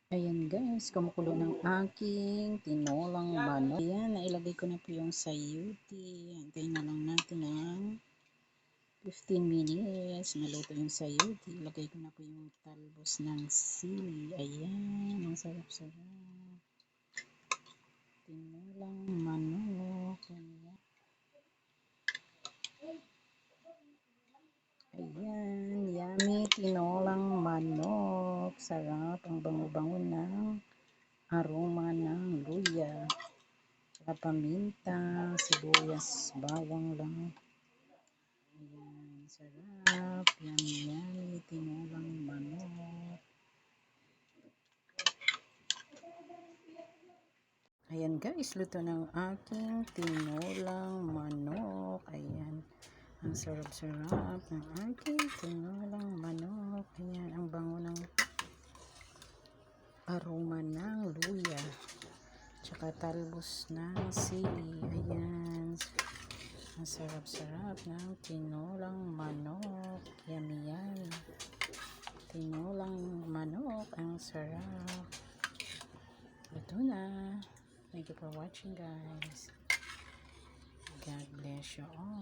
Ayan guys, kumukulo ng aking tinolang manok. Ayan, nailagay ko na po yung sayuti. Hintayin na lang natin ng 15 minutes. Maluto yung sayuti. Ilagay ko na po yung talbos ng sili. Ayan, ang sarap-sarap. Tinolang manok. Ayan. Ayan, yummy tinolang manok. Sarap, ang bango-bango ng aroma ng luya. Paminta, sibuyas, bawang lang. Ayan, sarap. Yummy, tinolang manok. Ayan guys, luto ng aking tinolang manok. Ayan, ang sarap-sarap ng aking tinolang manok. Ayan, ang bango ng aroma ng luya. Tsaka talbos ng sili. Ayan, ang sarap-sarap ng tinolang manok. Yummy yan. Tinolang manok. Ang sarap. Ito na. Thank you for watching guys. God bless you all.